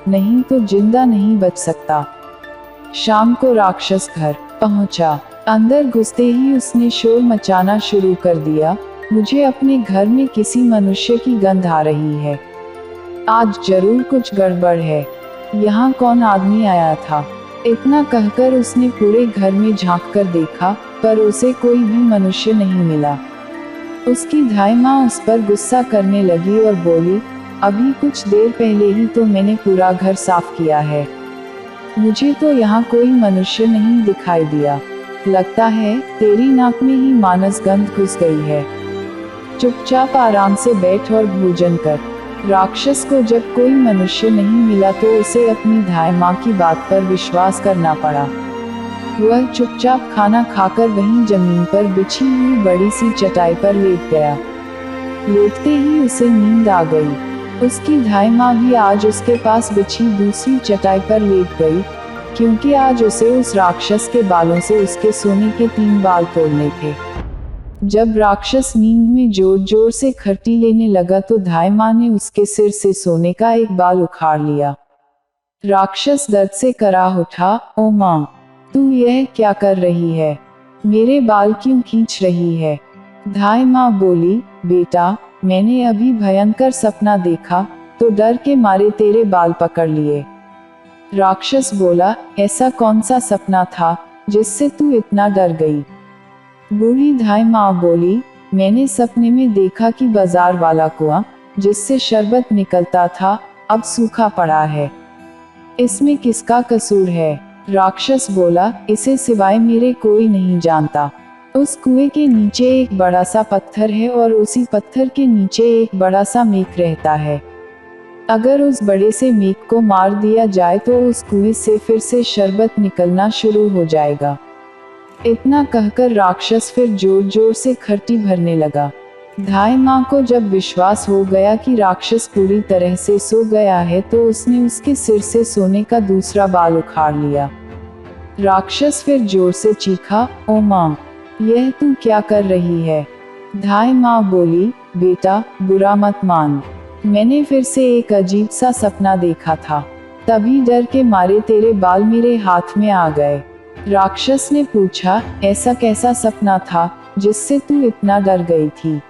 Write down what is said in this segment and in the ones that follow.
नहीं तो जिंदा नहीं बच सकता। शाम को राक्षस घर पहुंचा। अंदर घुसते ही उसने शोर मचाना शुरू कर दिया, मुझे अपने घर में किसी मनुष्य की गंध आ रही है। आज जरूर कुछ गड़बड़ है। यहाँ कौन आदमी आया था? इतना कहकर उसने पूरे घर में झांक कर देखा, पर उसे कोई भी मनुष्य नहीं मिला। उसकी धाई माँ उस पर गुस्सा करने लगी और बोली, अभी कुछ देर पहले ही तो मैंने पूरा घर साफ किया है, मुझे तो यहाँ कोई मनुष्य नहीं दिखाई दिया। लगता है तेरी नाक में ही मानस गंध घुस गई है। चुपचाप आराम से बैठ और भोजन कर। राक्षस को जब कोई मनुष्य नहीं मिला तो उसे अपनी धाई माँ की बात पर विश्वास करना पड़ा। वह चुपचाप खाना खाकर वहीं जमीन पर बिछी हुई बड़ी सी चटाई पर लेट गया। लेटते ही उसे नींद आ गई। उसकी धाई माँ भी आज उसके पास बिछी दूसरी चटाई पर लेट गई, क्योंकि आज उसे उस राक्षस के बालों से उसके सोने के 3 बाल तोड़ने थे। जब राक्षस नींद में जोर जोर से खर्टी लेने लगा तो धाई माँ ने उसके सिर से सोने का एक बाल उखाड़ लिया। राक्षस दर्द से कराह उठा, ओ माँ, तू यह क्या कर रही है? मेरे बाल क्यों खींच रही है? धाई माँ बोली, बेटा, मैंने अभी भयंकर सपना देखा तो डर के मारे तेरे बाल पकड़ लिए। राक्षस बोला, ऐसा कौन सा सपना था जिससे तू इतना डर गई? बूढ़ी धाई माँ बोली, मैंने सपने में देखा कि बाजार वाला कुआं जिससे शरबत निकलता था अब सूखा पड़ा है। इसमें किसका कसूर है? राक्षस बोला, इसे सिवाय मेरे कोई नहीं जानता। उस कुएं के नीचे एक बड़ा सा पत्थर है और उसी पत्थर के नीचे एक बड़ा सा मेख रहता है। अगर उस बड़े से मेख को मार दिया जाए तो उस कुएं से फिर से शरबत निकलना शुरू हो जाएगा। इतना कहकर राक्षस फिर जोर जोर से खर्टी भरने लगा। धाई माँ को जब विश्वास हो गया कि राक्षस पूरी तरह से सो गया है तो उसने उसके सिर से सोने का दूसरा बाल उखाड़ लिया। राक्षस फिर जोर से चीखा, ओ माँ, यह तू क्या कर रही है? धाई माँ बोली, बेटा, बुरा मत मान, मैंने फिर से एक अजीब सा सपना देखा था, तभी डर के मारे तेरे बाल मेरे हाथ में आ गए। राक्षस ने पूछा, ऐसा कैसा सपना था जिससे तू इतना डर गई थी?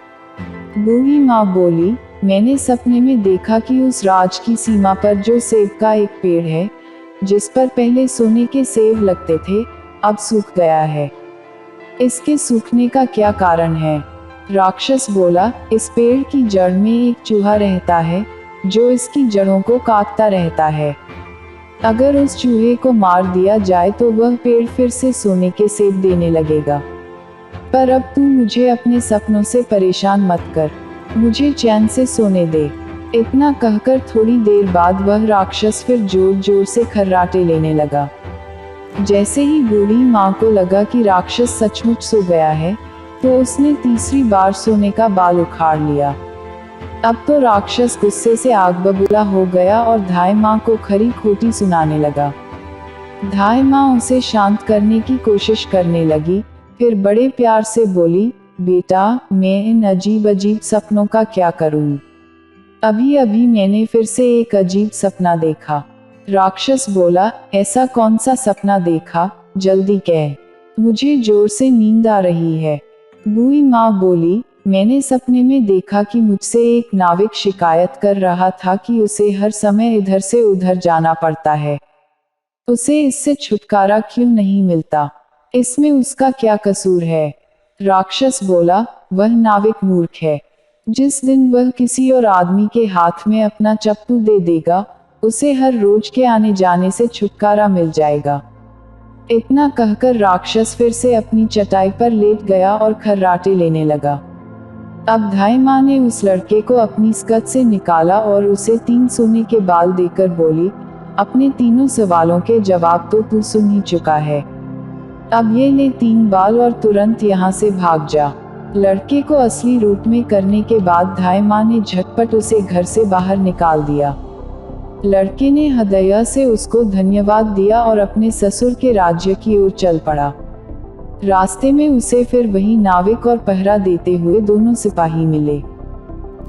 बूढ़ी माँ बोली, मैंने सपने में देखा कि उस राज की सीमा पर जो सेब का एक पेड़ है, जिस पर पहले सोने के सेब लगते थे, अब सूख गया है। इसके सूखने का क्या कारण है? राक्षस बोला, इस पेड़ की जड़ में एक चूहा रहता है जो इसकी जड़ों को काटता रहता है। अगर उस चूहे को मार दिया जाए तो वह पेड़ फिर से सोने के सेब देने लगेगा। पर अब तू मुझे अपने सपनों से परेशान मत कर, मुझे चैन से सोने दे। इतना कहकर थोड़ी देर बाद वह राक्षस फिर जोर जोर से खर्राटे लेने लगा। जैसे ही बूढ़ी माँ को लगा कि राक्षस सचमुच सो गया है तो उसने तीसरी बार सोने का बाल उखाड़ लिया। अब तो राक्षस गुस्से से आग बबूला हो गया और धाई माँ को खरी खोटी सुनाने लगा। धाई माँ उसे शांत करने की कोशिश करने लगी, फिर बड़े प्यार से बोली, बेटा, मैं इन अजीब अजीब सपनों का क्या करूं? अभी अभी मैंने फिर से एक अजीब सपना देखा। राक्षस बोला, ऐसा कौन सा सपना देखा? जल्दी कह, मुझे जोर से नींद आ रही है। बूढ़ी माँ बोली, मैंने सपने में देखा कि मुझसे एक नाविक शिकायत कर रहा था कि उसे हर समय इधर से उधर जाना पड़ता है, उसे इससे छुटकारा क्यों नहीं मिलता? इसमें उसका क्या कसूर है? राक्षस बोला, वह नाविक मूर्ख है। जिस दिन वह किसी और आदमी के हाथ में अपना चप्पू दे देगा, उसे हर रोज के आने जाने से छुटकारा मिल जाएगा। इतना कहकर राक्षस फिर से अपनी चटाई पर लेट गया और खर्राटे लेने लगा। अब धाई माँ ने उस लड़के को अपनी स्कर्ट से निकाला और उसे 3 सोने के बाल देकर बोली, अपने तीनों सवालों के जवाब तो तू सुन ही चुका है, अब ये ले 3 बाल और तुरंत यहाँ से भाग जा। लड़के को असली रूप में करने के बाद धाई माँ ने झटपट उसे घर से बाहर निकाल दिया। लड़के ने हृदय से उसको धन्यवाद दिया और अपने ससुर के राज्य की ओर चल पड़ा। रास्ते में उसे फिर वही नाविक और पहरा देते हुए दोनों सिपाही मिले।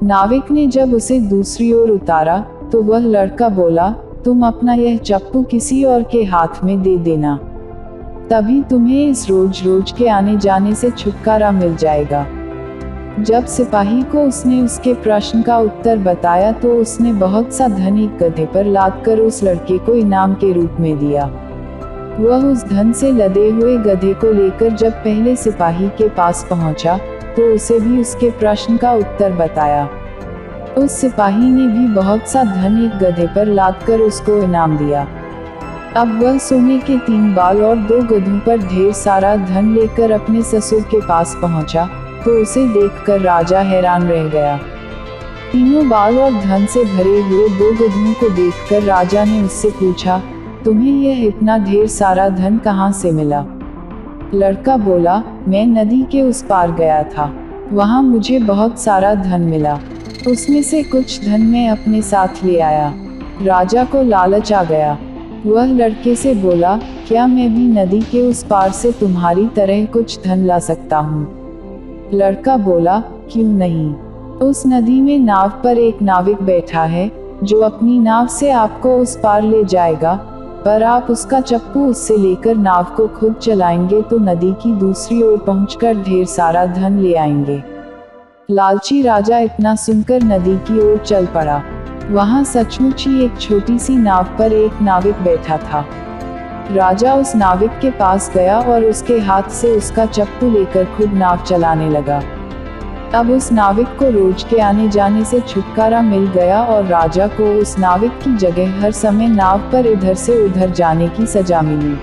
नाविक ने जब उसे दूसरी ओर उतारा तो वह लड़का बोला, तुम अपना यह चप्पू किसी और के हाथ में दे देना, तभी तुम्हें इस रोज रोज के आने जाने से छुटकारा मिल जाएगा। जब सिपाही को उसने उसके प्रश्न का उत्तर बताया तो उसने बहुत सा धन एक गधे पर लादकर उस लड़के को इनाम के रूप में दिया। वह उस धन से लदे हुए गधे को लेकर जब पहले सिपाही के पास पहुंचा तो उसे भी उसके प्रश्न का उत्तर बताया। उस सिपाही ने भी बहुत सा धन एक गधे पर लादकर उसको इनाम दिया। अब वह सोने के 3 बाल और 2 गधों पर ढेर सारा धन लेकर अपने ससुर के पास पहुंचा, तो उसे देखकर राजा हैरान रह गया। तीनों बाल और धन से भरे हुए 2 गधों को देखकर राजा ने उससे पूछा, तुम्हें यह इतना ढेर सारा धन कहाँ से मिला? लड़का बोला, मैं नदी के उस पार गया था, वहाँ मुझे बहुत सारा धन मिला, उसमें से कुछ धन मैं अपने साथ ले आया। राजा को लालच आ गया। वह लड़के से बोला, क्या मैं भी नदी के उस पार से तुम्हारी तरह कुछ धन ला सकता हूँ? लड़का बोला, क्यों नहीं। उस नदी में नाव पर एक नाविक बैठा है जो अपनी नाव से आपको उस पार ले जाएगा, पर आप उसका चप्पू उससे लेकर नाव को खुद चलाएंगे तो नदी की दूसरी ओर पहुंचकर ढेर सारा धन ले आएंगे। लालची राजा इतना सुनकर नदी की ओर चल पड़ा। वहां सचमुच ही एक छोटी सी नाव पर एक नाविक बैठा था। राजा उस नाविक के पास गया और उसके हाथ से उसका चप्पू लेकर खुद नाव चलाने लगा। अब उस नाविक को रोज के आने जाने से छुटकारा मिल गया और राजा को उस नाविक की जगह हर समय नाव पर इधर से उधर जाने की सजा मिली।